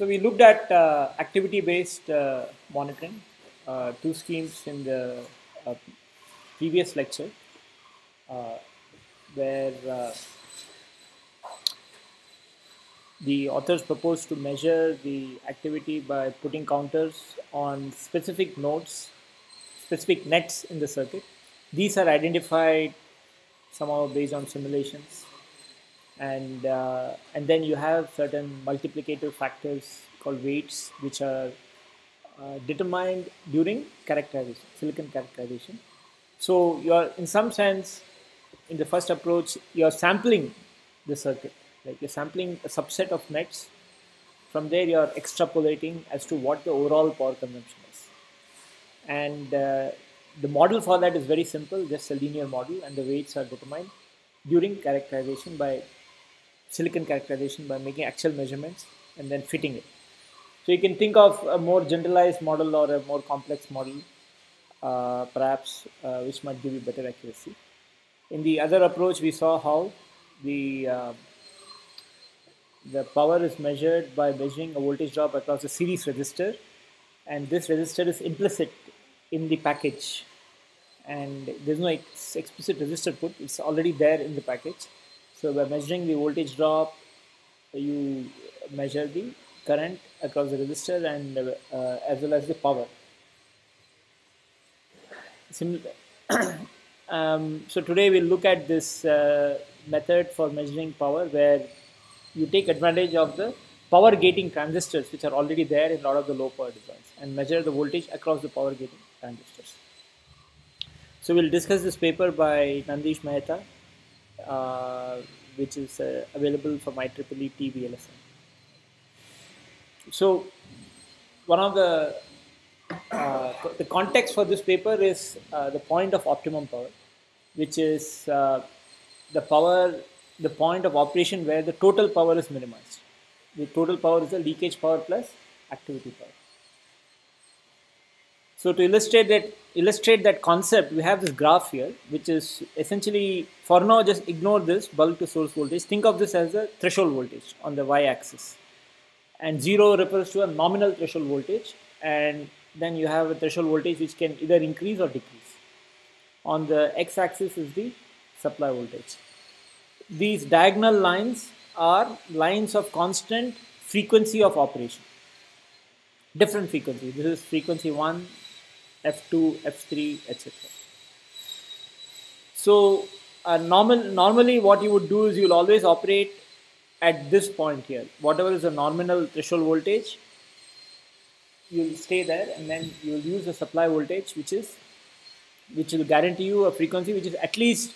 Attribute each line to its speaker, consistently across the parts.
Speaker 1: So we looked at activity-based monitoring, two schemes in the uh, previous lecture, where the authors proposed to measure the activity by putting counters on specific nodes, specific nets in the circuit. These are identified somehow based on simulations, and then you have certain multiplicative factors called weights, which are determined during characterization, silicon characterization. So you're, in some sense, in the first approach, you're sampling the circuit, like you're sampling a subset of nets. From there, you're extrapolating as to what the overall power consumption is. And the model for that is very simple, just a linear model, and the weights are determined during characterization by silicon characterization by making actual measurements and then fitting it. So you can think of a more generalized model or a more complex model, perhaps, which might give you better accuracy. In the other approach, we saw how the power is measured by measuring a voltage drop across a series resistor, and this resistor is implicit in the package, and there's no explicit resistor put, it's already there in the package. So by measuring the voltage drop, you measure the current across the resistor and as well as the power. So today we'll look at this method for measuring power, where you take advantage of the power gating transistors which are already there in a lot of the low power designs and measure the voltage across the power gating transistors. So we'll discuss this paper by Nandish Mehta, which is available from IEEE TVLSM. So one of the context for this paper is the point of optimum power, which is the point of operation where the total power is minimized. The total power is the leakage power plus activity power. So to illustrate that concept, we have this graph here, which is essentially, for now, just ignore this bulk to source voltage. Think of this as a threshold voltage on the y-axis, and 0 refers to a nominal threshold voltage, and then you have a threshold voltage which can either increase or decrease. On the x-axis is the supply voltage. These diagonal lines are lines of constant frequency of operation, different frequencies. This is frequency 1, F2, F3, etc. So normally what you would do is you'll always operate at this point here. Whatever is the nominal threshold voltage, you'll stay there, and then you'll use the supply voltage, which will guarantee you a frequency which is at least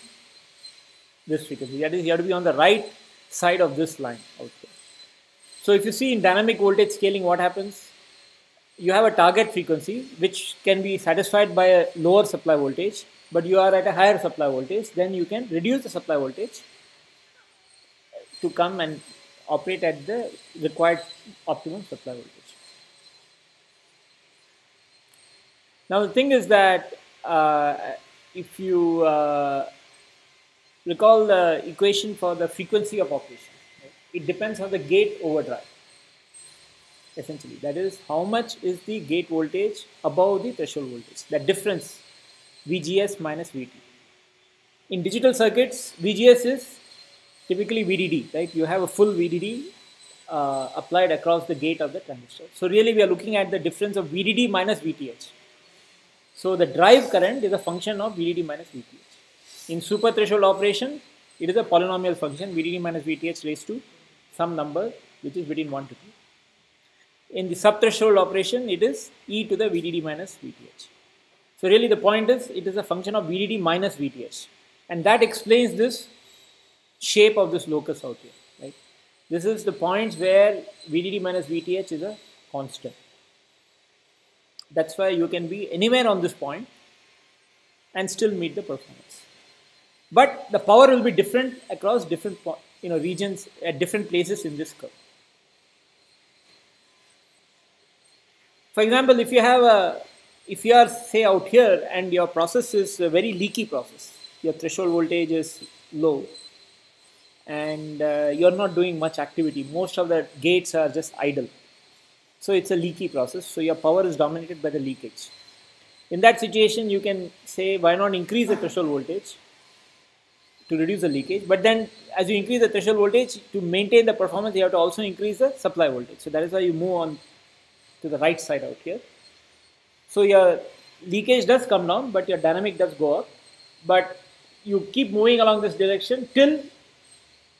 Speaker 1: this frequency. That is, you have to be on the right side of this line out here. So if you see in dynamic voltage scaling, what happens? You have a target frequency which can be satisfied by a lower supply voltage, but you are at a higher supply voltage. Then you can reduce the supply voltage to come and operate at the required optimum supply voltage. Now the thing is that if you recall the equation for the frequency of operation, right? It depends on the gate overdrive, essentially. That is, how much is the gate voltage above the threshold voltage, that difference, VGS minus VT. In digital circuits, VGS is typically VDD, right? You have a full VDD applied across the gate of the transistor. So really we are looking at the difference of VDD minus VTH. So the drive current is a function of VDD minus VTH. In super threshold operation, it is a polynomial function, VDD minus VTH raised to some number which is between 1 to 2. In the sub-threshold operation, it is e to the VDD minus VTH. So really the point is, it is a function of VDD minus VTH. And that explains this shape of this locus out here, right? This is the points where VDD minus VTH is a constant. That's why you can be anywhere on this point and still meet the performance. But the power will be different across different regions at different places in this curve. For example, if you are say out here and your process is a very leaky process, your threshold voltage is low, and you're not doing much activity. Most of the gates are just idle. So it's a leaky process. So your power is dominated by the leakage. In that situation, you can say, why not increase the threshold voltage to reduce the leakage? But then as you increase the threshold voltage, to maintain the performance, you have to also increase the supply voltage. So that is why you move on to the right side out here. So your leakage does come down, but your dynamic does go up. But you keep moving along this direction till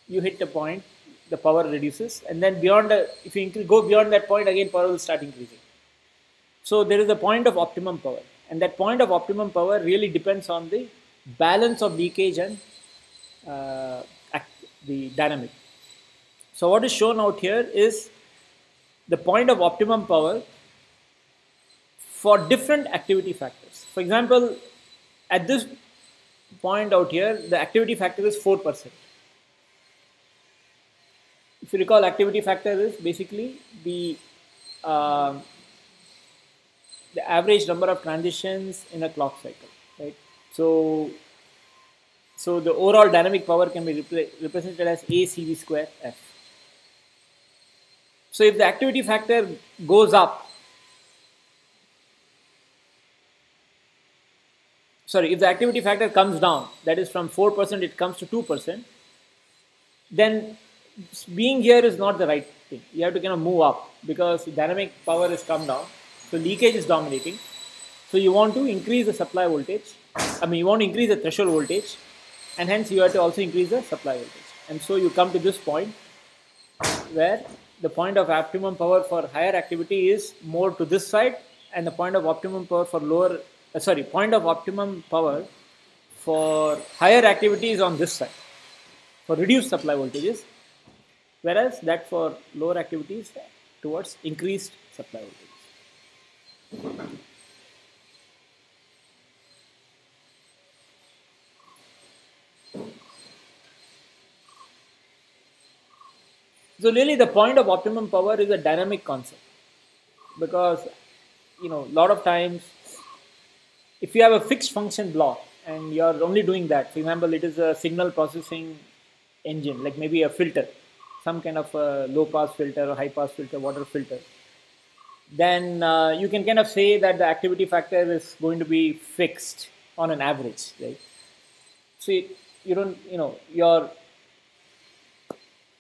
Speaker 1: you hit a point, the power reduces, and then beyond if you go beyond that point, again power will start increasing. So there is a point of optimum power, and that point of optimum power really depends on the balance of leakage and the dynamic. So what is shown out here is the point of optimum power for different activity factors. For example, at this point out here, the activity factor is 4%. If you recall, activity factor is basically the average number of transitions in a clock cycle, right? So the overall dynamic power can be represented as A CV square F. So if the activity factor goes up, if the activity factor comes down, that is from 4% it comes to 2%, then being here is not the right thing. You have to kind of move up because dynamic power has come down. So leakage is dominating. So you want to increase the supply voltage. You want to increase the threshold voltage, and hence you have to also increase the supply voltage. And so you come to this point where the point of optimum power for higher activity is more to this side, and the point of optimum power for point of optimum power for higher activity is on this side for reduced supply voltages, whereas that for lower activities towards increased supply voltage. So really the point of optimum power is a dynamic concept, because a lot of times if you have a fixed function block and you are only doing that, for example, it is a signal processing engine, like maybe a filter, some kind of a low pass filter or high pass filter, water filter, then you can kind of say that the activity factor is going to be fixed on an average, right? So you don't,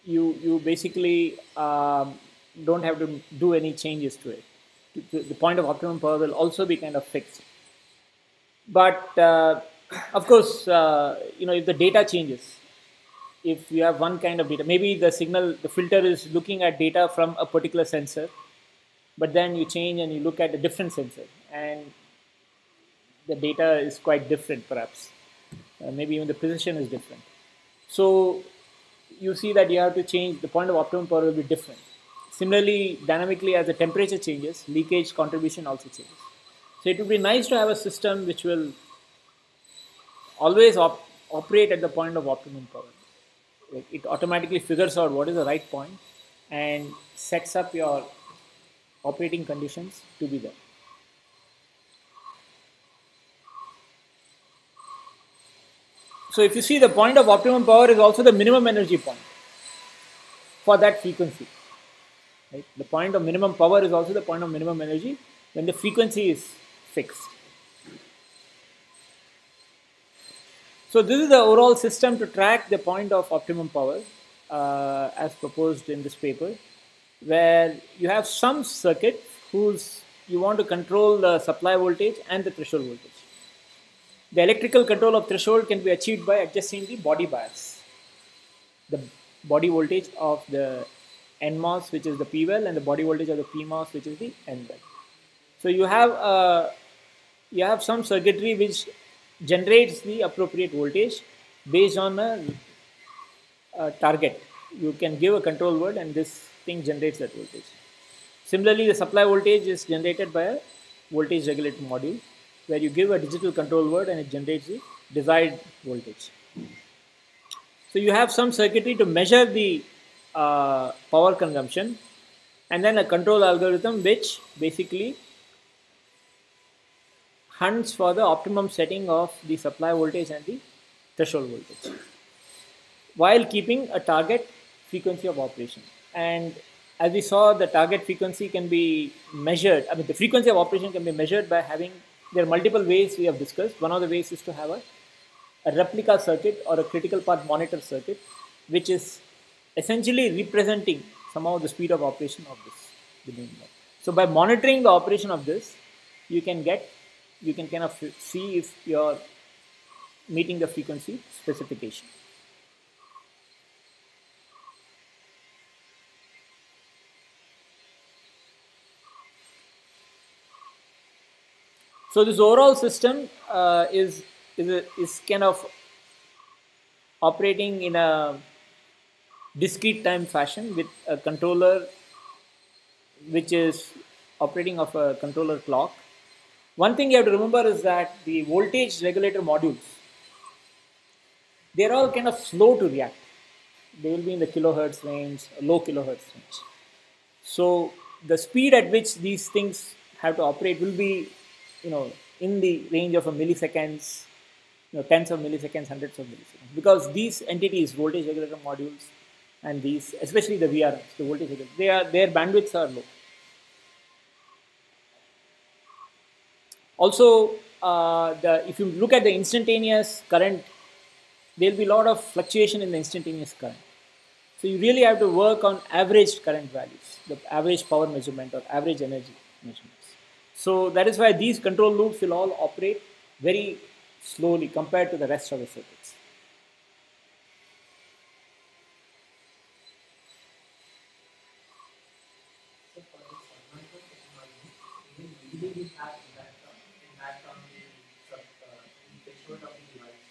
Speaker 1: you basically don't have to do any changes to it. The point of optimum power will also be kind of fixed. But of course, if the data changes, if you have one kind of data, maybe the filter is looking at data from a particular sensor, but then you change and you look at a different sensor, and the data is quite different perhaps. Maybe even the precision is different. So you see that you have to change, the point of optimum power will be different. Similarly, dynamically, as the temperature changes, leakage contribution also changes. So it would be nice to have a system which will always operate at the point of optimum power. It automatically figures out what is the right point and sets up your operating conditions to be there. So if you see, the point of optimum power is also the minimum energy point for that frequency. Right? The point of minimum power is also the point of minimum energy when the frequency is fixed. So this is the overall system to track the point of optimum power as proposed in this paper, where you have some circuit whose you want to control the supply voltage and the threshold voltage. The electrical control of threshold can be achieved by adjusting the body bias, the body voltage of the NMOS, which is the P well, and the body voltage of the PMOS, which is the N well. So you have some circuitry which generates the appropriate voltage based on a target. You can give a control word and this thing generates that voltage. Similarly, the supply voltage is generated by a voltage regulator module, where you give a digital control word and it generates the desired voltage. So you have some circuitry to measure the power consumption, and then a control algorithm which basically hunts for the optimum setting of the supply voltage and the threshold voltage, while keeping a target frequency of operation. And as we saw, the target frequency can be measured. I mean, the frequency of operation can be measured by having, there are multiple ways we have discussed. One of the ways is to have a replica circuit or a critical path monitor circuit, which is essentially representing somehow the speed of operation of this domain block. So by monitoring the operation of this, you can kind of see if you're meeting the frequency specification. So this overall system is kind of operating in a discrete time fashion with a controller which is operating off a controller clock. One thing you have to remember is that the voltage regulator modules, they're all kind of slow to react. They will be in the kilohertz range, low kilohertz range. So the speed at which these things have to operate will be, in the range of a milliseconds, tens of milliseconds, hundreds of milliseconds, because these entities, voltage regulator modules, and these, especially the VRMs, the voltage regulators, their bandwidths are low. Also, if you look at the instantaneous current, there will be a lot of fluctuation in the instantaneous current. So you really have to work on average current values, the average power measurement or average energy measurements. So that is why these control loops will all operate very slowly compared to the rest of the circuits.
Speaker 2: So for the submicron technology, even VDD will have impact on the threshold of the device.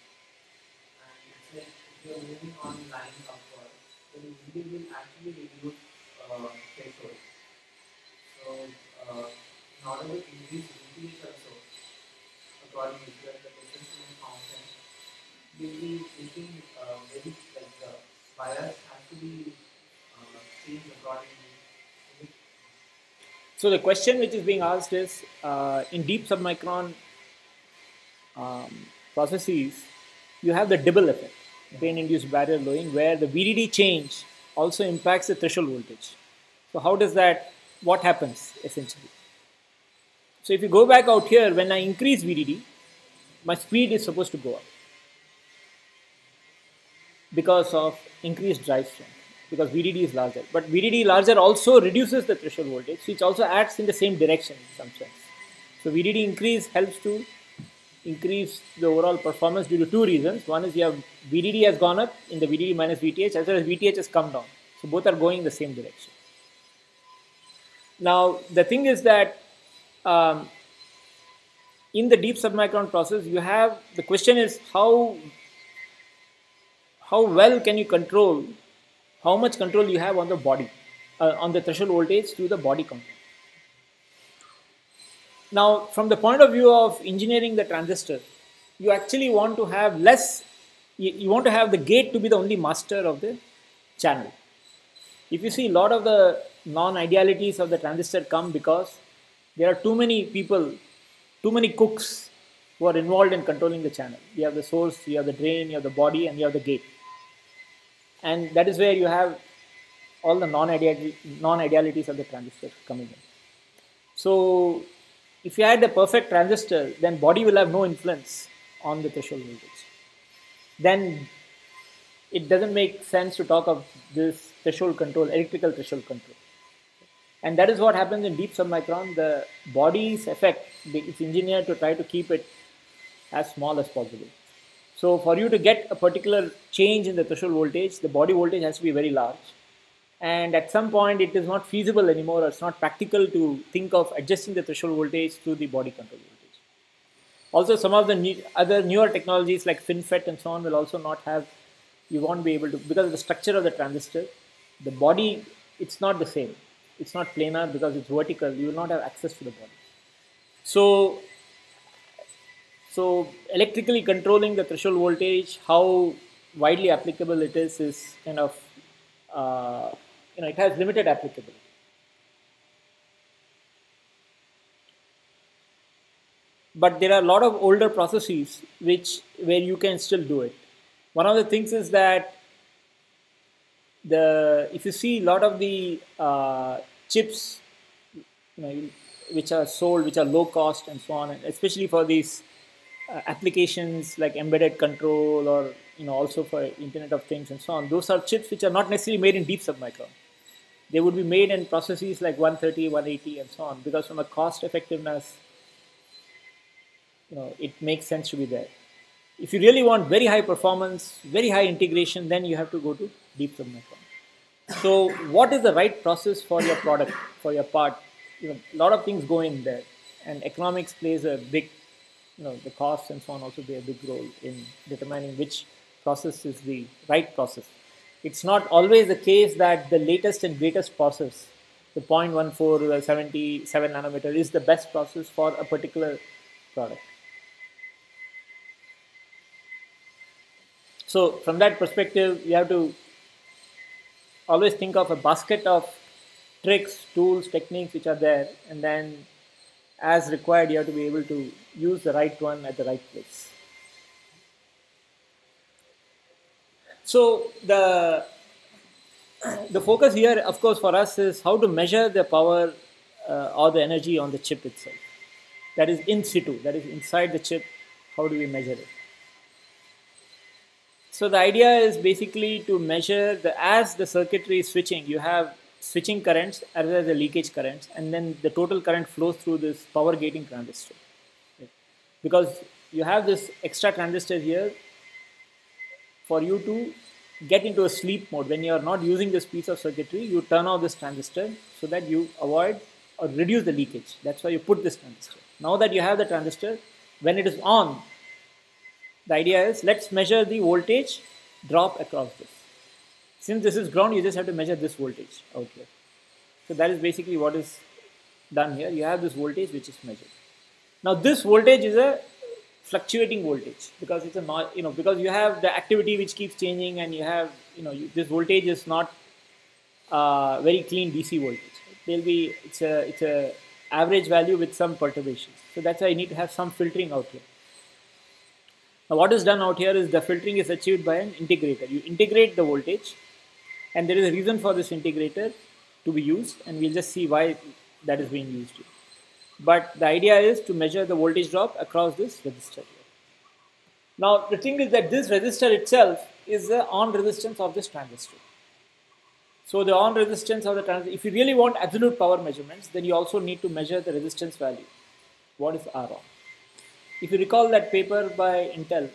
Speaker 2: And it's like if you're moving on line upward, then VDD will actually reduce threshold. So in order to increase VDD also, according to the potential constant, we'll be making very like the bias has to be changed accordingly.
Speaker 1: So the question which is being asked is, in deep submicron processes, you have the Dibble effect, drain-induced barrier lowering, where the VDD change also impacts the threshold voltage. So how does that, what happens essentially? So if you go back out here, when I increase VDD, my speed is supposed to go up because of increased drive strength, because VDD is larger. But VDD larger also reduces the threshold voltage, which also acts in the same direction in some sense. So VDD increase helps to increase the overall performance due to two reasons. One is you have VDD has gone up in the VDD minus VTH, as well as VTH has come down. So both are going in the same direction. Now the thing is that in the deep submicron process, you have, the question is how well can you control, how much control you have on the body, on the threshold voltage through the body component. Now, from the point of view of engineering the transistor, you actually want to have less, you want to have the gate to be the only master of the channel. If you see, a lot of the non-idealities of the transistor come because there are too many people, too many cooks who are involved in controlling the channel. You have the source, you have the drain, you have the body, and you have the gate. And that is where you have all the non-idealities of the transistor coming in. So if you had a perfect transistor, then body will have no influence on the threshold voltage. Then it doesn't make sense to talk of this threshold control, electrical threshold control. And that is what happens in deep submicron. The body's effect, it's engineered to try to keep it as small as possible. So for you to get a particular change in the threshold voltage, the body voltage has to be very large. And at some point, it is not feasible anymore, or it's not practical to think of adjusting the threshold voltage through the body control voltage. Also, some of the other newer technologies like FinFET and so on will also not have, you won't be able to, because of the structure of the transistor, the body, it's not the same. It's not planar because it's vertical. You will not have access to the body. So electrically controlling the threshold voltage, how widely applicable it is kind of, it has limited applicability. But there are a lot of older processes where you can still do it. One of the things is that if you see a lot of the chips, which are sold, which are low cost and so on, and especially for these applications like embedded control, or also for Internet of Things and so on, those are chips which are not necessarily made in deep submicron. They would be made in processes like 130, 180 and so on, because from a cost effectiveness, it makes sense to be there. If you really want very high performance, very high integration, then you have to go to deep submicron. So what is the right process for your product, for your part? A lot of things go in there, and economics plays a big, the costs and so on also play a big role in determining which process is the right process. It's not always the case that the latest and greatest process, the 0.14 or the 77 nanometer, is the best process for a particular product. So from that perspective, you have to always think of a basket of tricks, tools, techniques which are there, and then as required, you have to be able to use the right one at the right place. So the focus here, of course, for us is how to measure the power or the energy on the chip itself. That is in situ, that is inside the chip. How do we measure it? So the idea is basically to measure as the circuitry is switching, you have switching currents as well as the leakage currents, and then the total current flows through this power gating transistor. Right? Because you have this extra transistor here for you to get into a sleep mode. When you are not using this piece of circuitry, you turn off this transistor so that you avoid or reduce the leakage. That's why you put this transistor. Now that you have the transistor, when it is on, the idea is let's measure the voltage drop across this. Since this is ground, you just have to measure this voltage out here. So that is basically what is done here. You have this voltage which is measured. Now this voltage is a fluctuating voltage because it's a because you have the activity which keeps changing, and you have this voltage is not very clean DC voltage. There'll be it's a average value with some perturbations. So that's why you need to have some filtering out here. Now what is done out here is the filtering is achieved by an integrator. You integrate the voltage, and there is a reason for this integrator to be used, and we'll just see why that is being used here. But the idea is to measure the voltage drop across this resistor here. Now the thing is that this resistor itself is the on resistance of this transistor. So the on resistance of the transistor, if you really want absolute power measurements, then you also need to measure the resistance value. What is R on? If you recall that paper by Intel,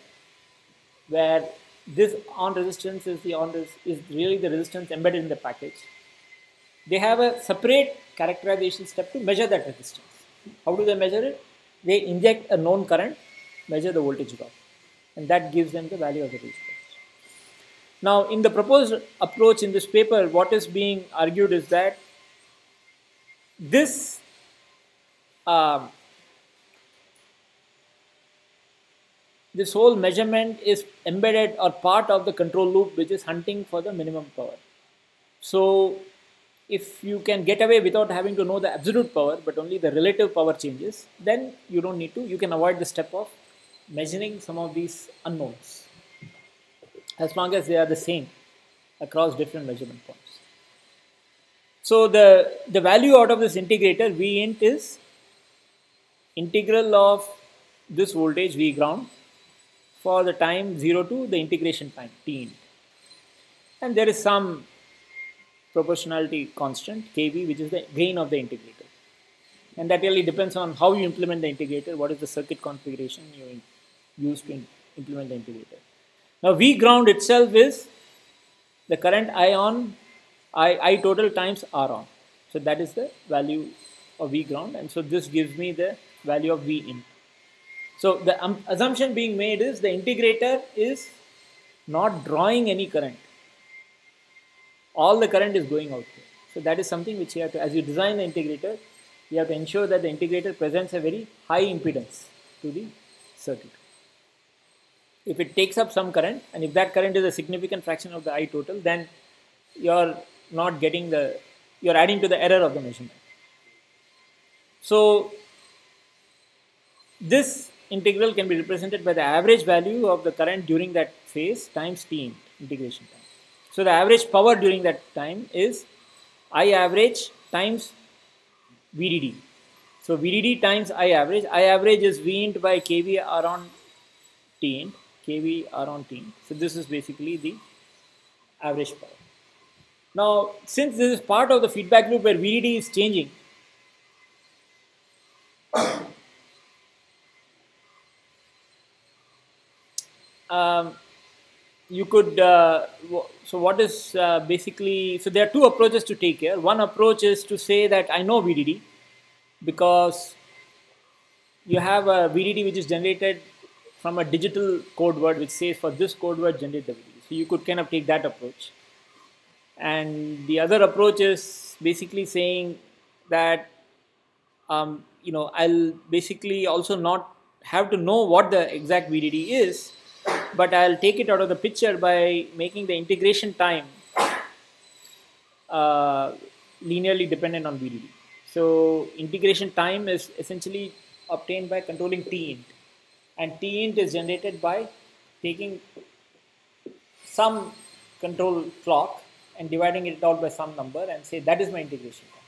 Speaker 1: where this on resistance is really the resistance embedded in the package, they have a separate characterization step to measure that resistance. How do they measure it? They inject a known current, measure the voltage drop, and that gives them the value of the resistance. Now, in the proposed approach in this paper, what is being argued is that this this whole measurement is embedded or part of the control loop which is hunting for the minimum power. So if you can get away without having to know the absolute power but only the relative power changes, then you don't need to, you can avoid the step of measuring some of these unknowns as long as they are the same across different measurement points. So the value out of this integrator Vint is integral of this voltage V ground for the time 0 to the integration time T, and there is some proportionality constant Kv, which is the gain of the integrator, and that really depends on how you implement the integrator, what is the circuit configuration you use to implement the integrator. Now V ground itself is the current I total times R on, so that is the value of V ground, and so this gives me the value of V in. So the assumption being made is the integrator is not drawing any current. All the current is going out here. So that is something which you have to, as you design the integrator, you have to ensure that the integrator presents a very high impedance to the circuit. If it takes up some current, and if that current is a significant fraction of the I total, then you're not getting you're adding to the error of the measurement. So this integral can be represented by the average value of the current during that phase times T integration time. So the average power during that time is I average times VDD. So VDD times I average. I average is V int by kV around T int, kV around T int. So this is basically the average power. Now, since this is part of the feedback loop where VDD is changing, you could, so what is basically, so there are two approaches to take here. One approach is to say that I know VDD because you have a VDD which is generated from a digital code word which says for this code word generate the VDD. So you could kind of take that approach. And the other approach is basically saying that, I'll basically also not have to know what the exact VDD is, but I'll take it out of the picture by making the integration time linearly dependent on VDD. So integration time is essentially obtained by controlling T int, and T int is generated by taking some control clock and dividing it out by some number and say that is my integration time.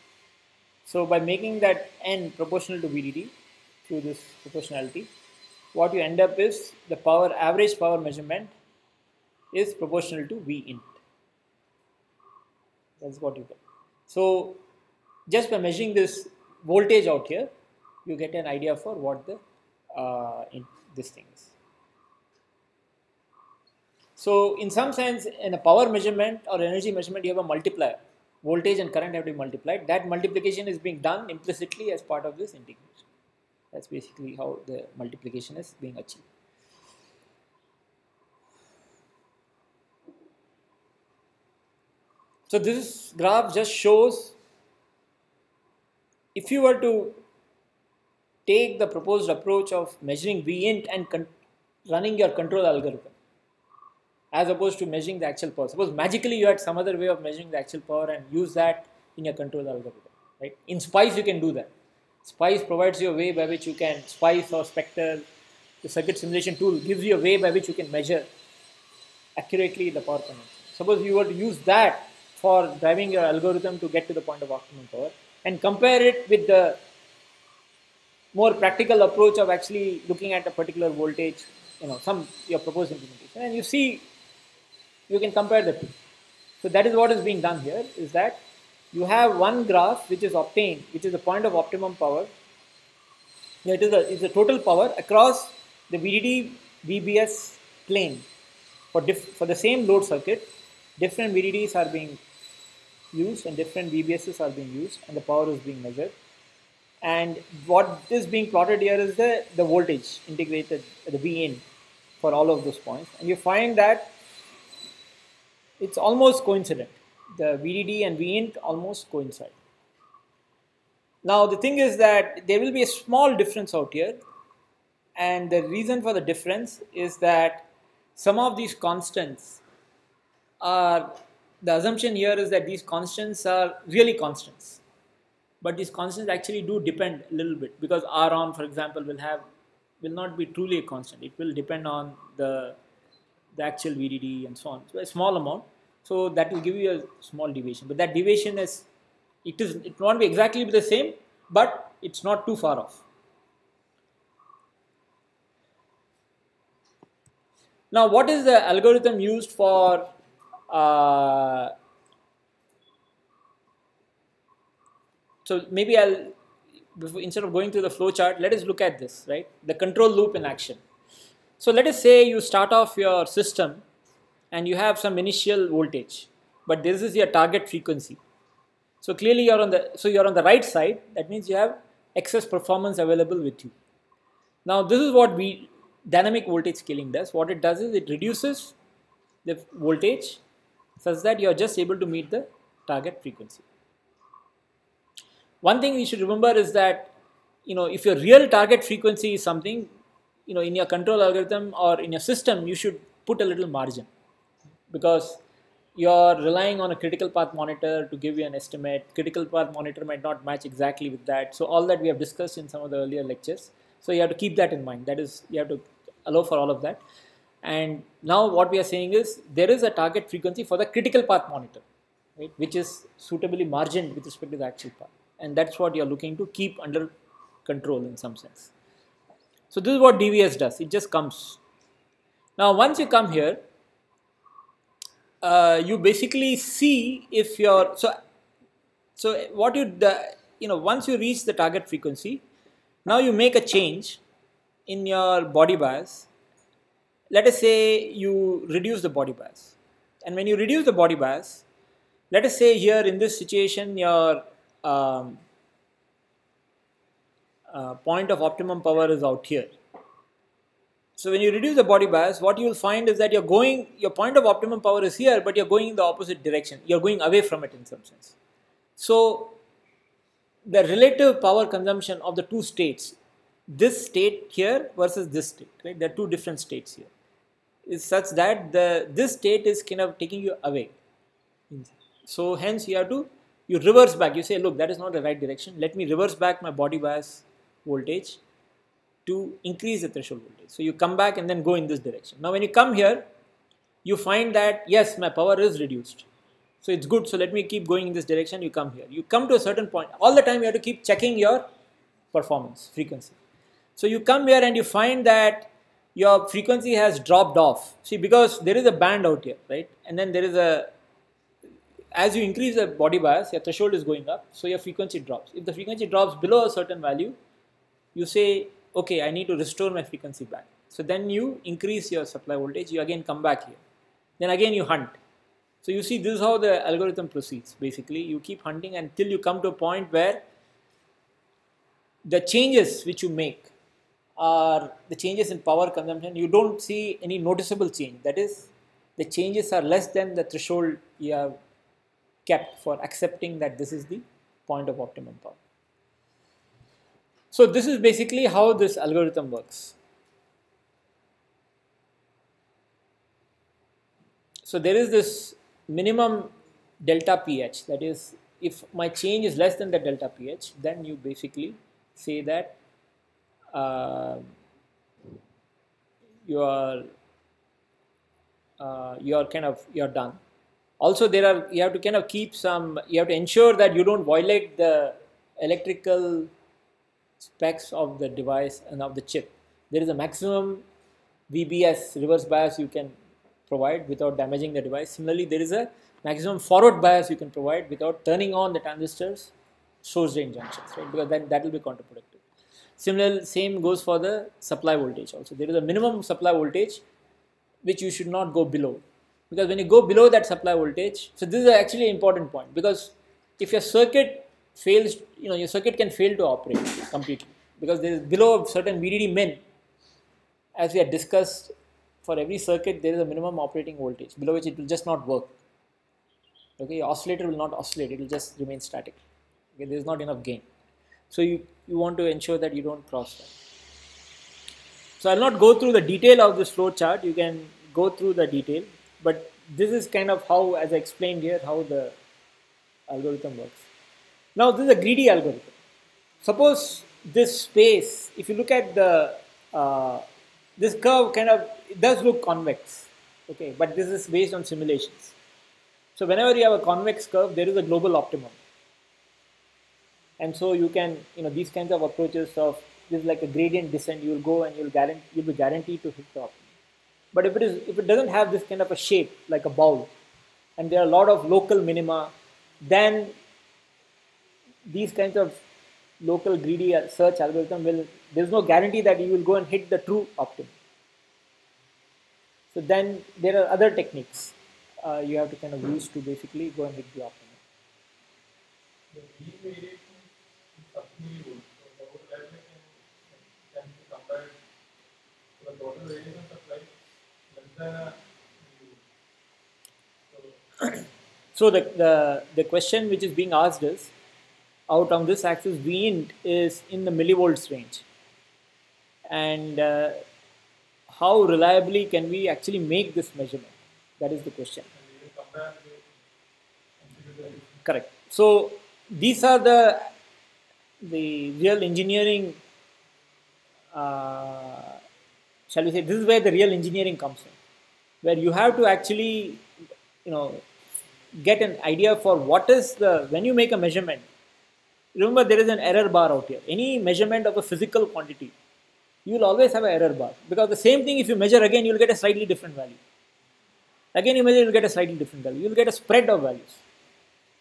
Speaker 1: So by making that n proportional to VDD through this proportionality, what you end up is the power average power measurement is proportional to V int. That's what you get. So just by measuring this voltage out here, you get an idea for what the this thing is. So in some sense, in a power measurement or energy measurement, you have a multiplier. Voltage and current have to be multiplied. That multiplication is being done implicitly as part of this integration. That's basically how the multiplication is being achieved. So this graph just shows if you were to take the proposed approach of measuring V int and running your control algorithm as opposed to measuring the actual power. Suppose magically you had some other way of measuring the actual power and use that in your control algorithm. Right? In SPICE you can do that. SPICE provides you a way by which you can, SPICE or Spectre, the circuit simulation tool gives you a way by which you can measure accurately the power consumption. Suppose you were to use that for driving your algorithm to get to the point of optimum power and compare it with the more practical approach of actually looking at a particular voltage, your proposed implementation, and you see, you can compare the two. So that is what is being done here, is that you have one graph which is obtained, which is the point of optimum power. It's the total power across the VDD VBS plane for the same load circuit. Different VDDs are being used and different VBSs are being used, and the power is being measured. And what is being plotted here is the voltage integrated, the V in for all of those points. And you find that it's almost coincident. The VDD and V int almost coincide. Now the thing is that there will be a small difference out here. And the reason for the difference is that some of these constants are, the assumption here is that these constants are really constants. But these constants actually do depend a little bit, because Ron, for example, will not be truly a constant. It will depend on the actual VDD and so on. So a small amount. So that will give you a small deviation. But that deviation it won't be exactly the same, but it's not too far off. Now, what is the algorithm used for so maybe instead of going through the flow chart, let us look at this, right? The control loop in action. So let us say you start off your system and you have some initial voltage, but this is your target frequency. So clearly you're on the right side. That means you have excess performance available with you. Now this is what dynamic voltage scaling does. What it does is it reduces the voltage such that you are just able to meet the target frequency. One thing we should remember is that, if your real target frequency is something, in your control algorithm or in your system, you should put a little margin, because you're relying on a critical path monitor to give you an estimate. Critical path monitor might not match exactly with that. So all that we have discussed in some of the earlier lectures. So you have to keep that in mind. That is, you have to allow for all of that. And now what we are saying is there is a target frequency for the critical path monitor, right, which is suitably margined with respect to the actual path. And that's what you're looking to keep under control in some sense. So this is what DVS does. It just comes. Now once you come here, you basically see if you're, so what once you reach the target frequency, now you make a change in your body bias. Let us say you reduce the body bias. And when you reduce the body bias, let us say here in this situation your point of optimum power is out here. So when you reduce the body bias, what you will find is that your point of optimum power is here, but you're going in the opposite direction. You're going away from it in some sense. So the relative power consumption of the two states, this state here versus this state, right? There are two different states here, is such that this state is kind of taking you away. So hence you reverse back. You say, look, that is not the right direction. Let me reverse back my body bias voltage to increase the threshold voltage. So you come back and then go in this direction. Now when you come here, you find that yes, my power is reduced. So it's good. So let me keep going in this direction. You come here. You come to a certain point. All the time you have to keep checking your performance, frequency. So you come here and you find that your frequency has dropped off. See, because there is a band out here, right? And then there is as you increase the body bias, your threshold is going up. So your frequency drops. If the frequency drops below a certain value, you say, okay, I need to restore my frequency back. So then you increase your supply voltage. You again come back here. Then again you hunt. So you see, this is how the algorithm proceeds. Basically, you keep hunting until you come to a point where the changes which you make are the changes in power consumption. You don't see any noticeable change. That is, the changes are less than the threshold you have kept for accepting that this is the point of optimum power. So this is basically how this algorithm works. So there is this minimum delta pH, that is, if my change is less than the delta pH, then you basically say that you're done. Also you have to kind of you have to ensure that you don't violate the electrical specs of the device and of the chip. There is a maximum VBS, reverse bias, you can provide without damaging the device. Similarly, there is a maximum forward bias you can provide without turning on the transistors source drain junctions, right? Because that will be counterproductive. Similarly, same goes for the supply voltage also. There is a minimum supply voltage which you should not go below, because when you go below that supply voltage, so this is actually an important point, because if your circuit fails, your circuit can fail to operate completely, because there is below a certain VDD min, as we had discussed, for every circuit there is a minimum operating voltage below which it will just not work. Okay, your oscillator will not oscillate, it will just remain static. Okay, there is not enough gain. So you want to ensure that you don't cross that. So I'll not go through the detail of this flow chart. You can go through the detail, but this is kind of how, as I explained here, how the algorithm works. Now this is a greedy algorithm. Suppose this space, if you look at the this curve, it does look convex, okay, but this is based on simulations. So whenever you have a convex curve, there is a global optimum. And so you can, these kinds of approaches of, this is like a gradient descent, you will go and you'll be guaranteed to hit the optimum. But if it doesn't have this kind of a shape, like a bowl, and there are a lot of local minima, then these kinds of local greedy search algorithm there's no guarantee that you will go and hit the true optimum. So then there are other techniques you have to kind of use to basically go and hit the optimum.
Speaker 3: The mean variation is submillivolts. So the whole can be compared to the total variation supply less than
Speaker 1: So the question which is being asked is, out on this axis, Vint is in the millivolts range, and how reliably can we actually make this measurement? That is the question. Correct. So these are the real engineering shall we say, this is where the real engineering comes in, where you have to actually, you know, get an idea for what is the, when you make a measurement, remember there is an error bar out here. Any measurement of a physical quantity, you will always have an error bar, because the same thing if you measure again, you will get a slightly different value. Again you measure, you will get a slightly different value. You will get a spread of values.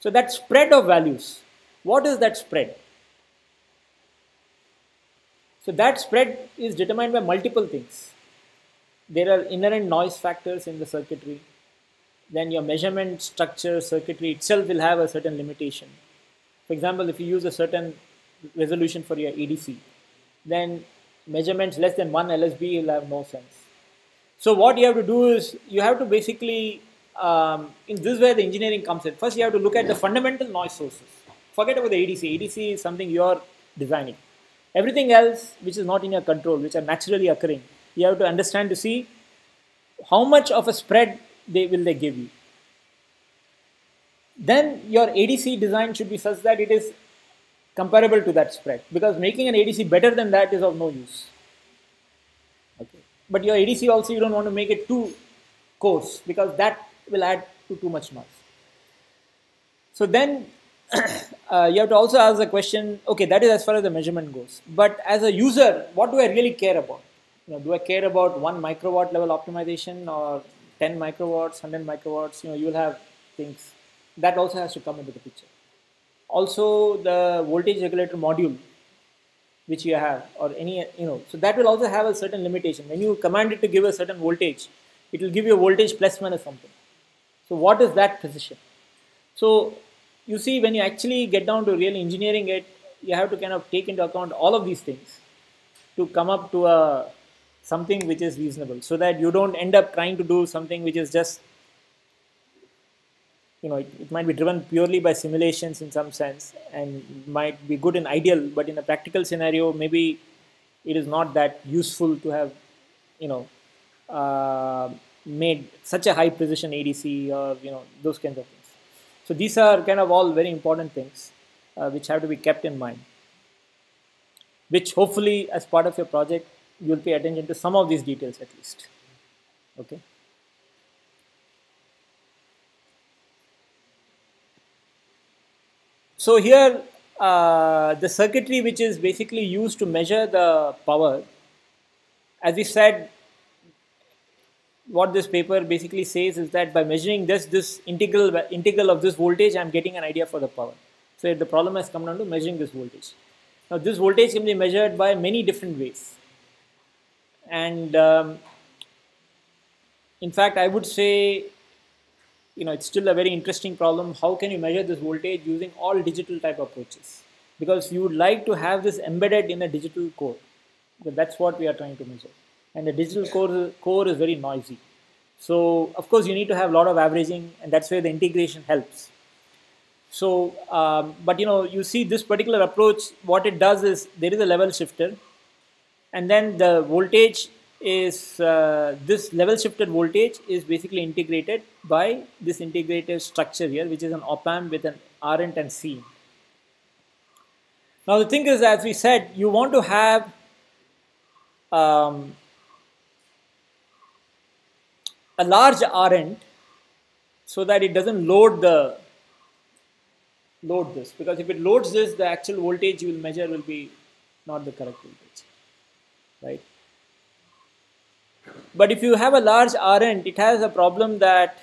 Speaker 1: So that spread of values, what is that spread? So that spread is determined by multiple things. There are inherent noise factors in the circuitry. Then your measurement structure, circuitry itself will have a certain limitation. For example, if you use a certain resolution for your ADC, then measurements less than 1 LSB will have no sense. So what you have to do is, you have to basically, in this way the engineering comes in. First you have to look at the fundamental noise sources. Forget about the ADC. ADC is something you are designing. Everything else which is not in your control, which are naturally occurring, you have to understand to see how much of a spread will they give you. Then your ADC design should be such that it is comparable to that spread, because making an ADC better than that is of no use. Okay. But your ADC also, you don't want to make it too coarse, because that will add to too much noise. So then you have to also ask the question, okay, that is as far as the measurement goes. But as a user, what do I really care about? You know, do I care about 1 microwatt level optimization, or 10 microwatts, 100 microwatts? You know, you will have things that also has to come into the picture. Also, the voltage regulator module which you have, or any, you know, so that will also have a certain limitation. When you command it to give a certain voltage, it will give you a voltage plus minus something. So what is that precision? So you see, when you actually get down to really engineering it, you have to kind of take into account all of these things to come up to a something which is reasonable, so that you don't end up trying to do something which is just, you know, it might be driven purely by simulations in some sense, and might be good in ideal, but in a practical scenario, maybe it is not that useful to have, you know, made such a high precision ADC, or, you know, those kinds of things. So these are kind of all very important things which have to be kept in mind, which hopefully as part of your project, you will pay attention to some of these details at least. Okay. So here, the circuitry which is basically used to measure the power, as we said, what this paper basically says is that by measuring this integral of this voltage, I am getting an idea for the power. So the problem has come down to measuring this voltage. Now this voltage can be measured by many different ways, and in fact I would say, you know, it's still a very interesting problem. How can you measure this voltage using all digital type approaches? Because you would like to have this embedded in a digital core, because that's what we are trying to measure. And the digital core is very noisy. So of course you need to have a lot of averaging, and that's where the integration helps. So, but you know, you see this particular approach, what it does is there is a level shifter, and then the voltage is, this level shifted voltage is basically integrated by this integrated structure here, which is an op-amp with an R-ent and C. Now the thing is, as we said, you want to have a large R-ent so that it doesn't load this, because if it loads this, the actual voltage you will measure will be not the correct voltage, right? But if you have a large R-ent, it has a problem that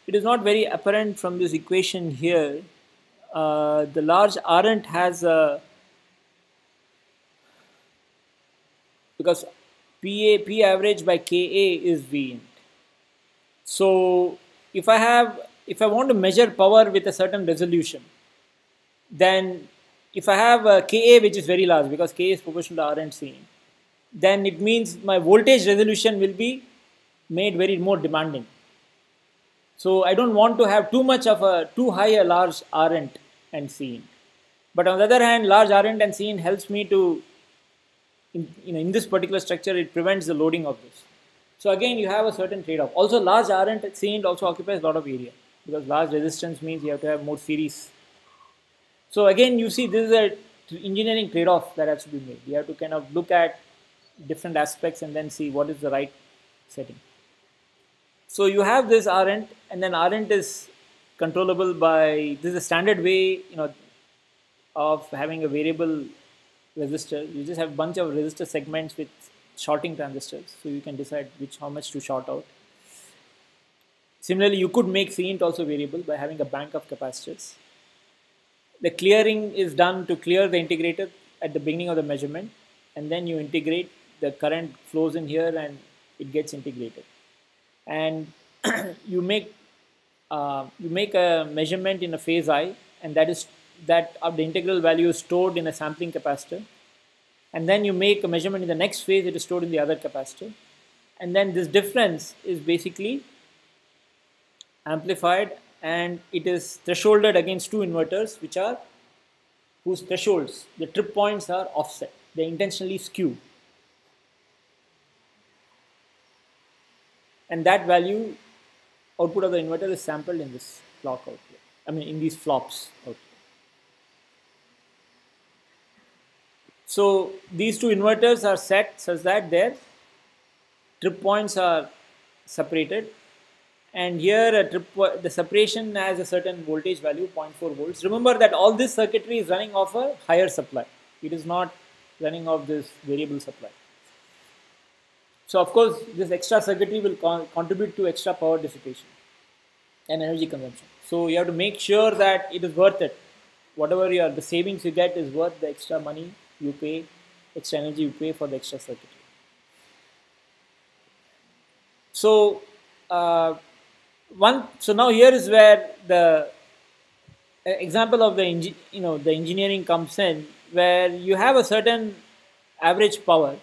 Speaker 1: it is not very apparent from this equation here. The large R-ent has a, because P average by Ka is V-int. So if I want to measure power with a certain resolution, then if I have a Ka which is very large, because Ka is proportional to R and C, then it means my voltage resolution will be made very more demanding. So I don't want to have too high a large Rent and Cin. But on the other hand, large Rent and Cin helps me to, in this particular structure, it prevents the loading of this. So again, you have a certain trade-off. Also, large Rent and Cin also occupies a lot of area, because large resistance means you have to have more series. So again, you see, this is a engineering trade-off that has to be made. You have to kind of look at different aspects and then see what is the right setting. So you have this Rent, and then Rent is controllable by, this is a standard way, of having a variable resistor. You just have a bunch of resistor segments with shorting transistors, so you can decide how much to short out. Similarly, you could make Cint also variable by having a bank of capacitors. The clearing is done to clear the integrator at the beginning of the measurement, and then you integrate, the current flows in here and it gets integrated. And you make a measurement in a phase I, and that the integral value is stored in a sampling capacitor. And then you make a measurement in the next phase, it is stored in the other capacitor. And then this difference is basically amplified, and it is thresholded against two inverters whose thresholds, the trip points are offset. They intentionally skew. And that value, output of the inverter, is sampled in this clock out here. I mean, in these flops out here. So these two inverters are set such that their trip points are separated. And here the separation has a certain voltage value, 0.4 volts. Remember that all this circuitry is running off a higher supply. It is not running off this variable supply. So of course, this extra circuitry will contribute to extra power dissipation and energy consumption. So you have to make sure that it is worth it. Whatever the savings you get is worth the extra money you pay, extra energy you pay for the extra circuitry. So so now here is where the example of the engineering comes in, where you have a certain average power.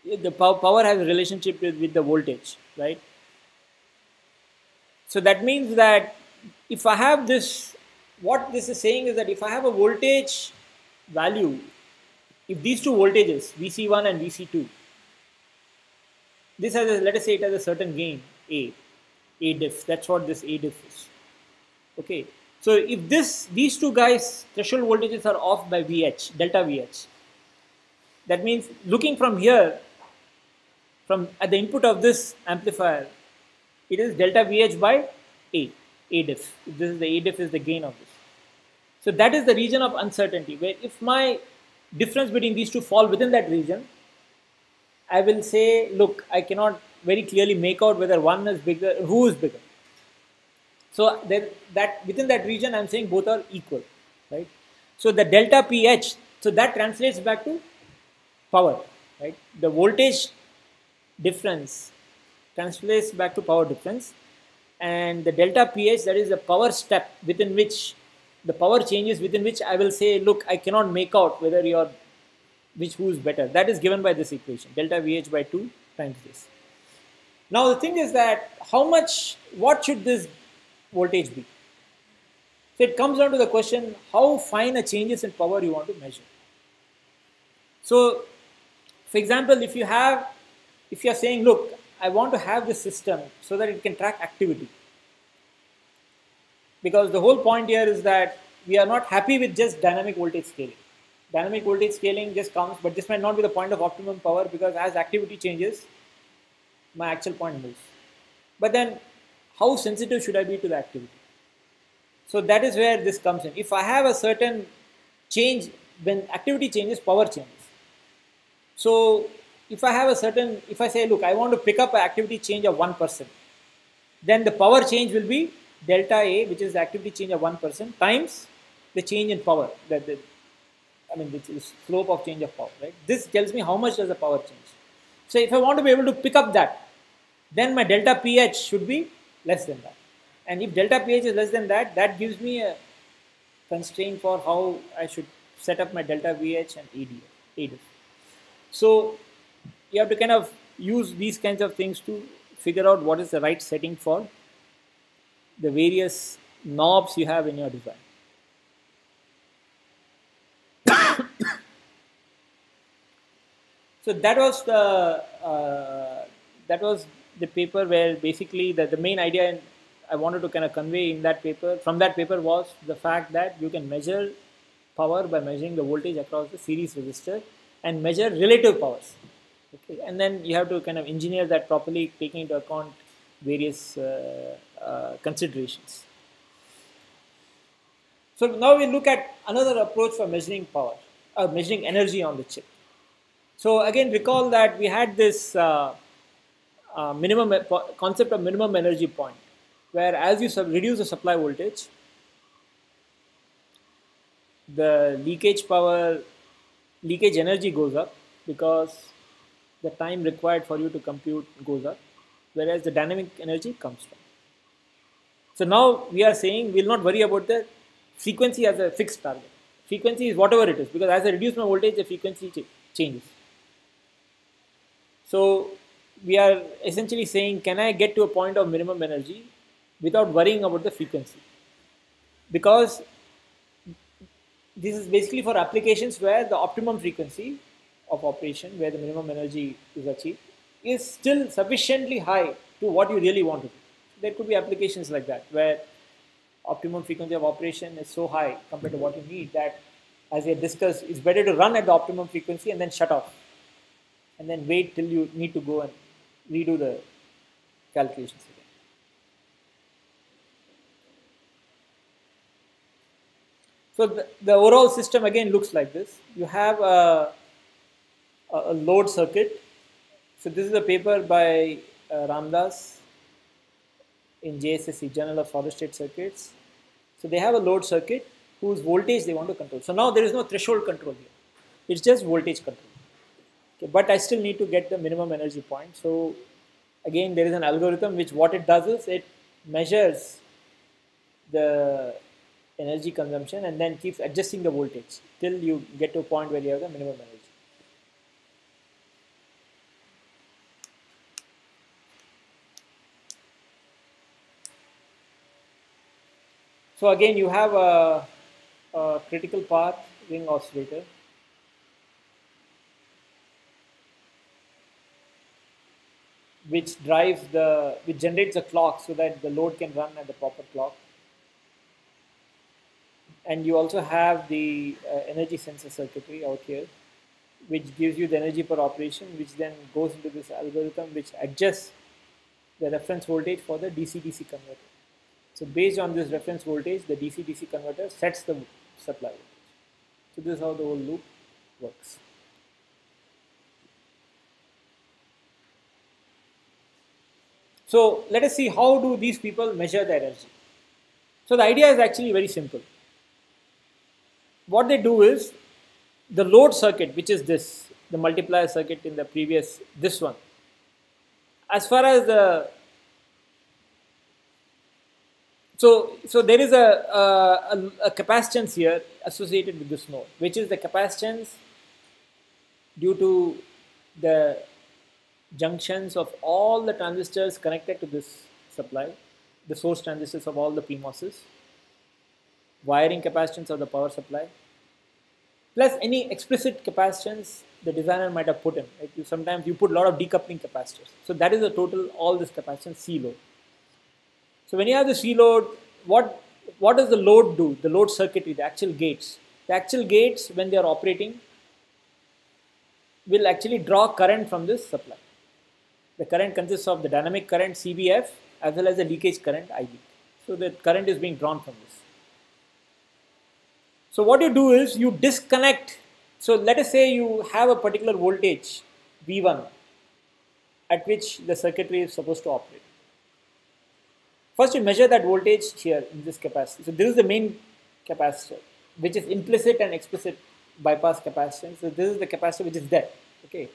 Speaker 1: The power has a relationship with the voltage, right? So that means that if I have this, what this is saying is that if I have a voltage value, if these two voltages, VC1 and VC2, this has let us say it has a certain gain, A diff. That's what this A diff is. Okay. So if these two guys threshold voltages are off by VH, delta VH, that means looking from here, at the input of this amplifier, it is delta VH by A diff. This is the A diff is the gain of this. So that is the region of uncertainty, where if my difference between these two fall within that region, I will say, look, I cannot very clearly make out whether one is bigger, who is bigger. So within that region, I'm saying both are equal, right? So the delta pH, so that translates back to power, right? The voltage difference translates back to power difference, and the delta pH, that is the power step within which the power changes, within which I will say, look, I cannot make out whether who is better. That is given by this equation, delta VH by 2 times this. Now the thing is that what should this voltage be? So it comes down to the question, how fine a changes in power you want to measure. So for example, if you are saying, look, I want to have this system so that it can track activity. Because the whole point here is that we are not happy with just dynamic voltage scaling. Dynamic voltage scaling just comes, but this might not be the point of optimum power, because as activity changes, my actual point moves. But then, how sensitive should I be to the activity? So that is where this comes in. If I have a certain change, when activity changes, power changes. So if I say, look, I want to pick up an activity change of 1%, then the power change will be delta A, which is the activity change of 1%, times the change in power, the slope of change of power, right? This tells me how much does the power change. So if I want to be able to pick up that, then my delta pH should be less than that. And if delta pH is less than that, that gives me a constraint for how I should set up my delta VH and ADF. So you have to kind of use these kinds of things to figure out what is the right setting for the various knobs you have in your design. So that was the paper where basically the main idea I wanted to kind of convey in that paper, from that paper, was the fact that you can measure power by measuring the voltage across the series resistor and measure relative powers. Okay, and then you have to kind of engineer that properly, taking into account various considerations. So now we look at another approach for measuring power, measuring energy on the chip. So again, recall that we had this concept of minimum energy point, where as you reduce the supply voltage, the leakage energy goes up because the time required for you to compute goes up, whereas the dynamic energy comes down. So now we are saying we'll not worry about the frequency as a fixed target. Frequency is whatever it is, because as I reduce my voltage, the frequency changes. So we are essentially saying, can I get to a point of minimum energy without worrying about the frequency? Because this is basically for applications where the optimum frequency of operation, where the minimum energy is achieved, is still sufficiently high to what you really want to do. There could be applications like that, where optimum frequency of operation is so high compared to what you need that, as we had discussed, it's better to run at the optimum frequency and then shut off, and then wait till you need to go and redo the calculations again. So the overall system again looks like this. You have a load circuit. So this is a paper by Ramdas in JSSC, Journal of Solid State Circuits. So they have a load circuit whose voltage they want to control. So now there is no threshold control here. It's just voltage control. Okay, but I still need to get the minimum energy point. So again, there is an algorithm which what it does is it measures the energy consumption and then keeps adjusting the voltage till you get to a point where you have the minimum energy. So again, you have a critical path ring oscillator. Which generates a clock so that the load can run at the proper clock. And you also have the energy sensor circuitry out here, which gives you the energy per operation, which then goes into this algorithm which adjusts the reference voltage for the DC-DC converter. So based on this reference voltage, the DC-DC converter sets the supply voltage. So this is how the whole loop works. So let us see, how do these people measure the energy? So the idea is actually very simple. What they do is, the load circuit, which is this, the multiplier circuit in the previous, this one, as far as the, so there is a capacitance here associated with this node, which is the capacitance due to the junctions of all the transistors connected to this supply, the source transistors of all the PMOSes, wiring capacitance of the power supply, plus any explicit capacitance the designer might have put in. Like sometimes you put a lot of decoupling capacitors. So that is the total, all this capacitance, C load. So when you have the C load, what does the load do? The load circuitry, the actual gates. The actual gates, when they are operating, will actually draw current from this supply. The current consists of the dynamic current CBF as well as the leakage current IB. So the current is being drawn from this. So what you do is you disconnect. So let us say you have a particular voltage V1 at which the circuitry is supposed to operate. First you measure that voltage here in this capacitor. So this is the main capacitor, which is implicit and explicit bypass capacitance. So this is the capacitor which is there. Okay.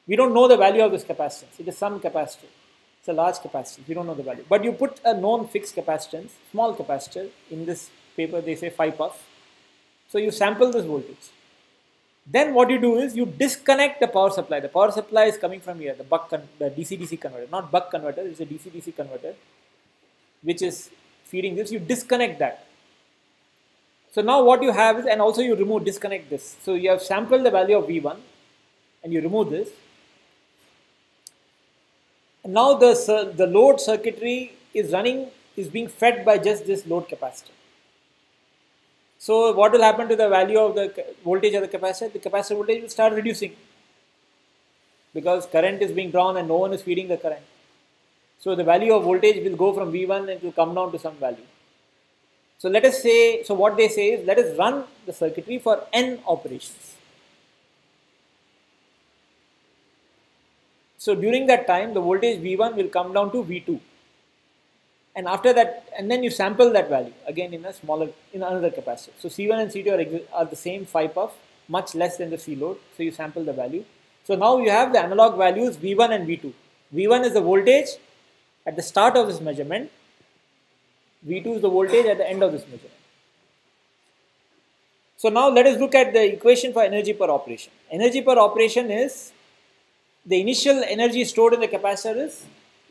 Speaker 1: We don't know the value of this capacitance. It is some capacitor. It's a large capacitance. We don't know the value. But you put a known fixed capacitance, small capacitor. In this paper they say 5 puff. So you sample this voltage. Then what you do is you disconnect the power supply. The power supply is coming from here, the DC-DC converter, not buck converter, it's a DC-DC converter, which is feeding this. You disconnect that. So now what you have is, and also you disconnect this. So you have sampled the value of V1 and you remove this. And now the load circuitry is being fed by just this load capacitor. So what will happen to the value of the voltage of the capacitor? The capacitor voltage will start reducing because current is being drawn and no one is feeding the current. So the value of voltage will go from V1 and it will come down to some value. So let us say, so what they say is, let us run the circuitry for n operations. So during that time, the voltage V1 will come down to V2. And after that, and then you sample that value again in another capacitor. So C1 and C2 are the same phi puff, much less than the C load. So you sample the value. So now you have the analog values V1 and V2. V1 is the voltage at the start of this measurement. V2 is the voltage at the end of this measurement. So now let us look at the equation for energy per operation. Energy per operation is, the initial energy stored in the capacitor is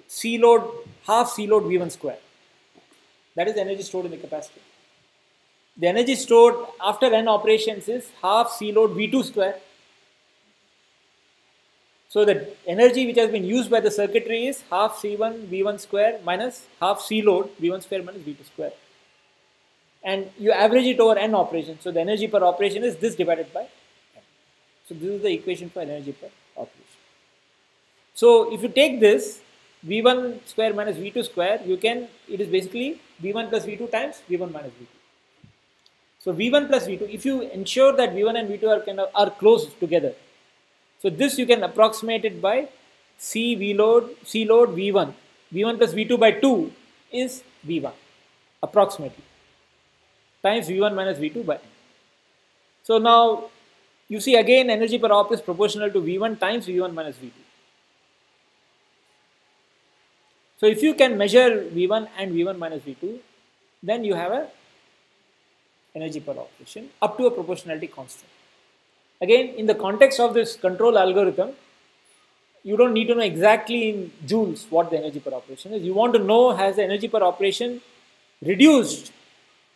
Speaker 1: C load, half C load V1 square. That is the energy stored in the capacitor. The energy stored after n operations is half C load V2 square. So the energy which has been used by the circuitry is half C1 V1 square minus half C load V1 square minus V2 square. And you average it over n operations. So the energy per operation is this divided by n. So this is the equation for energy per operation. So if you take this V1 square minus V2 square, it is basically V1 plus V2 times V1 minus V2. So V1 plus V2, if you ensure that V1 and V2 are close together, so this you can approximate it by C load V1. V1 plus V2 by 2 is V1, approximately, times V1 minus V2 by n. So now you see again energy per op is proportional to V1 times V1 minus V2. So if you can measure V1 and V1 minus V2, then you have a energy per operation up to a proportionality constant. Again, in the context of this control algorithm, you don't need to know exactly in joules what the energy per operation is. You want to know, has the energy per operation reduced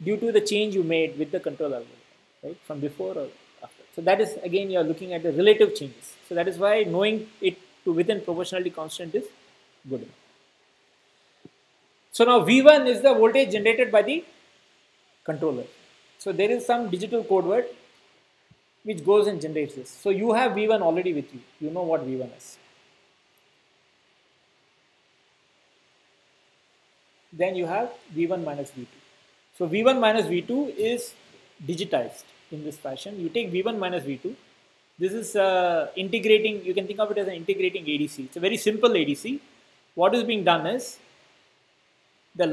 Speaker 1: due to the change you made with the control algorithm, right, from before or after. So that is, again, you are looking at the relative changes. So that is why knowing it to within proportionality constant is good enough. So now V1 is the voltage generated by the controller. So there is some digital code word which goes and generates this. So you have V1 already with you. You know what V1 is. Then you have V1 minus V2. So V1 minus V2 is digitized in this fashion. You take V1 minus V2. This is integrating, you can think of it as an integrating ADC. It's a very simple ADC. What is being done is, the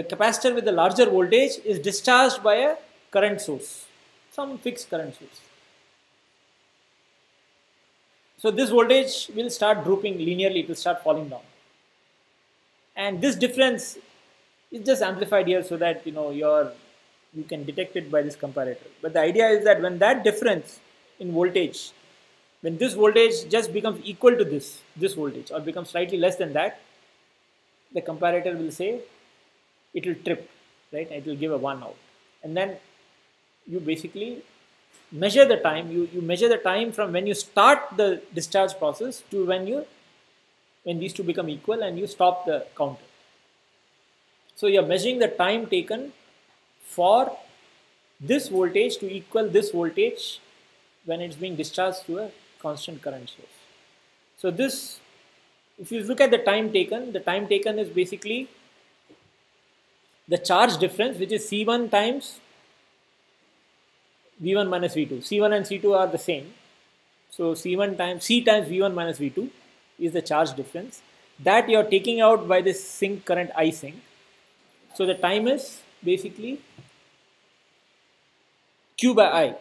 Speaker 1: capacitor with the larger voltage is discharged by a current source, some fixed current source. So this voltage will start drooping linearly, it will start falling down. And this difference is just amplified here so that you can detect it by this comparator. But the idea is that when that difference in voltage, when this voltage just becomes equal to this voltage or becomes slightly less than that, the comparator will say it will trip, right? It will give a 1 out. And then you basically measure the time. You measure the time from when you start the discharge process to when these two become equal and you stop the counter. So you are measuring the time taken for this voltage to equal this voltage when it's being discharged through a constant current source. So this, if you look at the time taken is basically the charge difference, which is C1 times V1 minus V2. C1 and C2 are the same. So C times V1 minus V2 is the charge difference. That you are taking out by this sink current I sink. So the time is basically Q by I.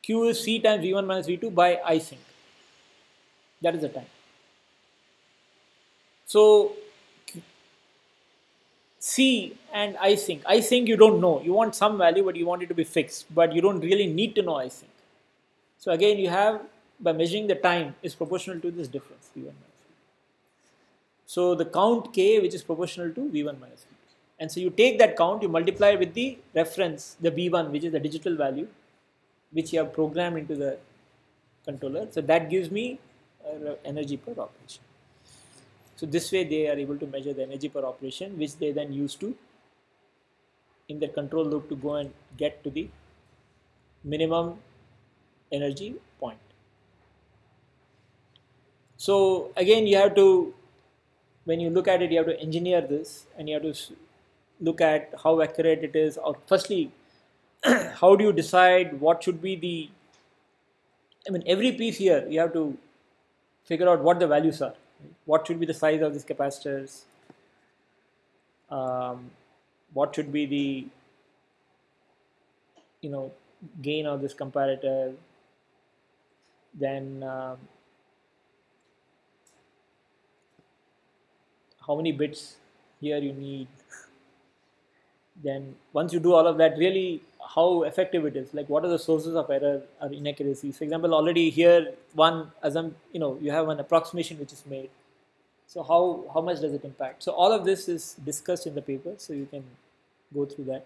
Speaker 1: Q is C times V1 minus V2 by I sink. That is the time. So C and I sync. I sync you don't know. You want some value, but you want it to be fixed. But you don't really need to know I sync. So again, you have by measuring the time is proportional to this difference V1 minus V2. So the count K, which is proportional to V1 minus V2. And so you take that count, you multiply with the reference, the V1, which is the digital value, which you have programmed into the controller. So that gives me energy per operation. So this way they are able to measure the energy per operation, which they then use to, in the control loop, to go and get to the minimum energy point. So again, you have to, when you look at it, you have to engineer this, and you have to look at how accurate it is. Or firstly, how do you decide what should be the, I mean, every piece here, you have to figure out what the values are. What should be the size of these capacitors? What should be the, gain of this comparator? Then how many bits here you need? Then once you do all of that, really how effective it is, like what are the sources of error or inaccuracies. For example, already here you have an approximation which is made. So how much does it impact? So all of this is discussed in the paper, so you can go through that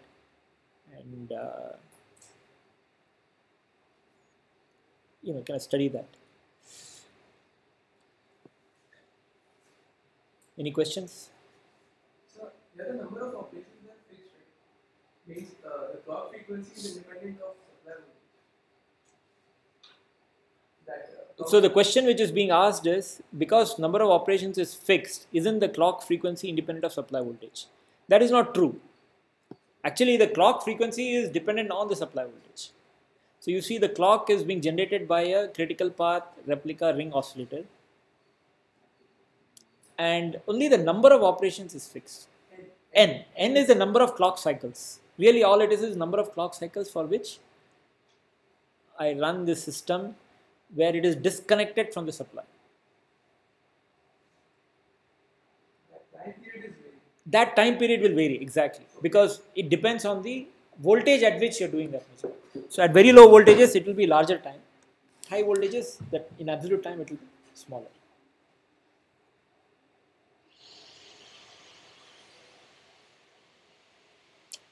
Speaker 1: and kind of study that. Any questions?
Speaker 2: So there are a number of operations that are fixed, right? Means the clock frequency is independent of supply voltage.
Speaker 1: So the question which is being asked is, because number of operations is fixed, isn't the clock frequency independent of supply voltage? That is not true. Actually, the clock frequency is dependent on the supply voltage. So you see the clock is being generated by a critical path replica ring oscillator, and only the number of operations is fixed. N is the number of clock cycles. Really all it is number of clock cycles for which I run this system where it is disconnected from the supply. That time period will vary, exactly, because it depends on the voltage at which you are doing that measurement. So at very low voltages it will be larger time. High voltages, that in absolute time it will be smaller.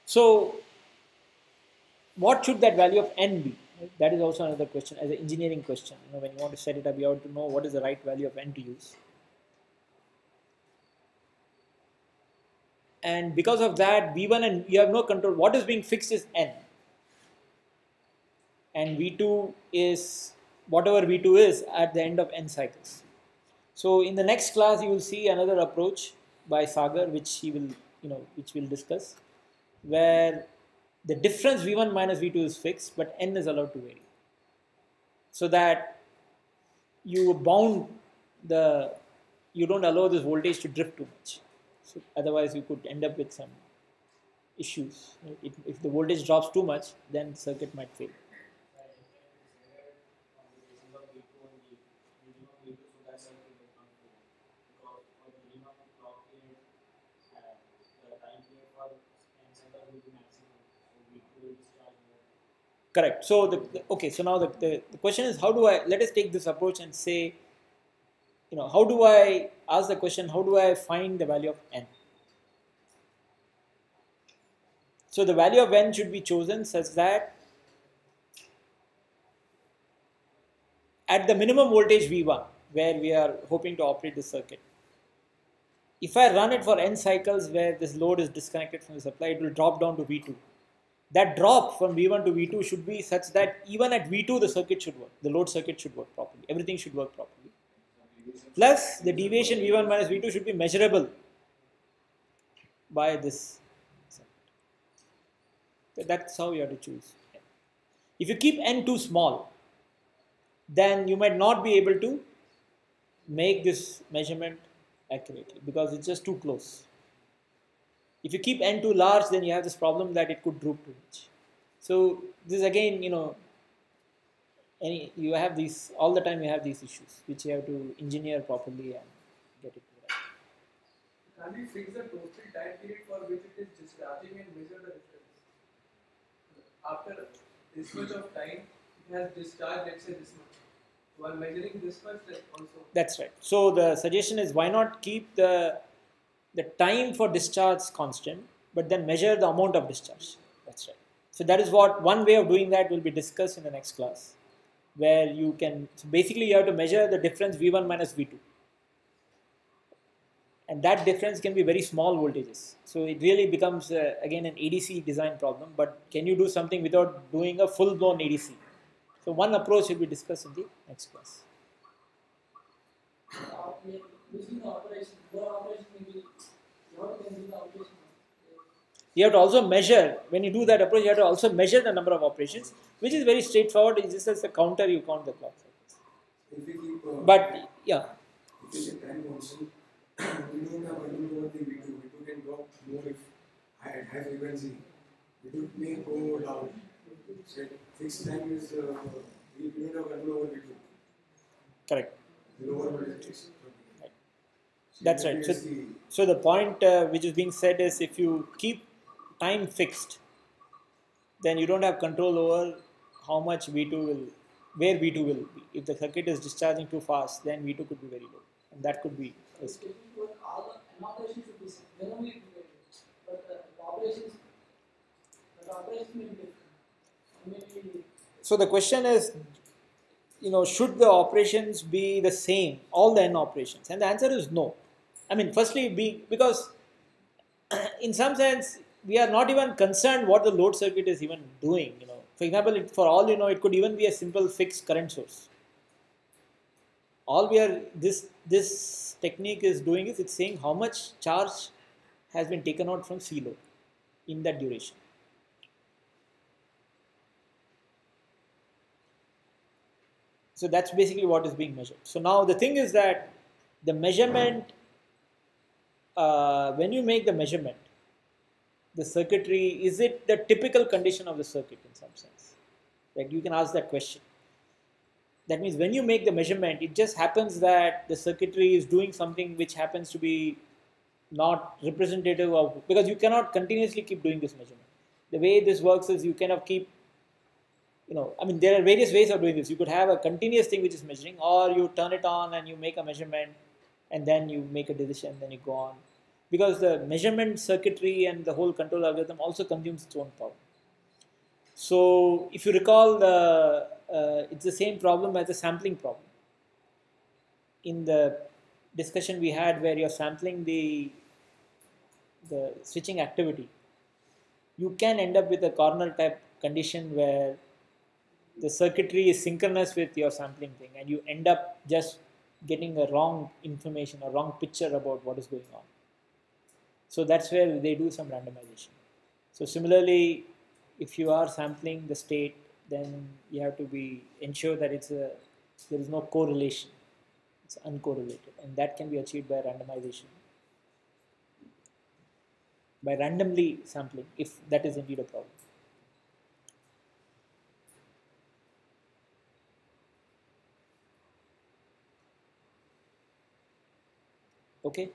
Speaker 1: So what should that value of N be? That is also another question, as an engineering question. When you want to set it up, you have to know what is the right value of N to use. And because of that, V1 and you have no control. What is being fixed is N. And V2 is whatever V2 is at the end of N cycles. So in the next class, you will see another approach by Sagar, which we'll discuss, where the difference V1 minus V2 is fixed, but N is allowed to vary, so that you don't allow this voltage to drift too much. So otherwise, you could end up with some issues. If the voltage drops too much, then the circuit might fail. Correct. So so now the question is, let us take this approach and say, how do I ask the question, how do I find the value of N? So the value of N should be chosen such that at the minimum voltage V1, where we are hoping to operate the circuit, if I run it for N cycles where this load is disconnected from the supply, it will drop down to V2. That drop from V1 to V2 should be such that even at V2 the circuit should work, the load circuit should work properly, everything should work properly. Plus the deviation V1 minus V2 should be measurable by this circuit. So that's how you have to choose. If you keep N too small, then you might not be able to make this measurement accurately because it's just too close. If you keep N too large, then you have this problem that it could droop too much. So this again, you have these all the time. You have these issues which you have to engineer properly and get it right.
Speaker 4: Can we fix the total time period for which it is discharging and measure the difference? After this much of time, it has discharged, let's say this much. While measuring this much, that also.
Speaker 1: That's right. So the suggestion is, why not keep the time for discharge constant, but then measure the amount of discharge. That's right. So that is what one way of doing that will be discussed in the next class, where you can, so basically you have to measure the difference V1 minus V2. And that difference can be very small voltages. So it really becomes, again, an ADC design problem, but can you do something without doing a full-blown ADC? So one approach will be discussed in the next class.
Speaker 2: Using the operation, the operation will be, what can do the operation?
Speaker 1: You have to also measure, when you do that approach, you have to also measure the number of operations, which is very straightforward. It's just as a counter, you count the clock cycles.
Speaker 5: If we keep,
Speaker 1: But yeah,
Speaker 5: if we keep time constant, we don't have control over the V2. V2 can drop more if at high frequency. V2 may go down. So fixed time is, we don't have control over V2.
Speaker 1: correct.
Speaker 5: The lower voltage is.
Speaker 1: That's right. So the point which is being said is, if you keep time fixed, then you don't have control over how much V2 will, where V2 will be. If the circuit is discharging too fast, then V2 could be very low, and that could be risky.
Speaker 2: All the operations should be same. Then only it will be different. But the operations may be different. Maybe.
Speaker 1: So the question is, should the operations be the same, all the n operations? And the answer is no. I mean, firstly, because in some sense, we are not even concerned what the load circuit is even doing. For example, for all it could even be a simple fixed current source. All this technique is doing is, it's saying how much charge has been taken out from C load in that duration. So that's basically what is being measured. So now the thing is that the measurement, when you make the measurement, the circuitry, is it the typical condition of the circuit in some sense? Right? You can ask that question. That means when you make the measurement, it just happens that the circuitry is doing something which happens to be not representative of, because you cannot continuously keep doing this measurement. The way this works is you kind of keep, there are various ways of doing this. You could have a continuous thing which is measuring, or you turn it on and you make a measurement, and then you make a decision, then you go on. Because the measurement circuitry and the whole control algorithm also consumes its own power. So if you recall, it's the same problem as the sampling problem. In the discussion we had where you're sampling the switching activity, you can end up with a corner type condition where the circuitry is synchronous with your sampling thing, and you end up just getting a wrong information, a wrong picture about what is going on. So that's where they do some randomization. So similarly, if you are sampling the state, then you have to ensure that there is no correlation. It's uncorrelated, and that can be achieved by randomization, by randomly sampling, if that is indeed a problem. Okay.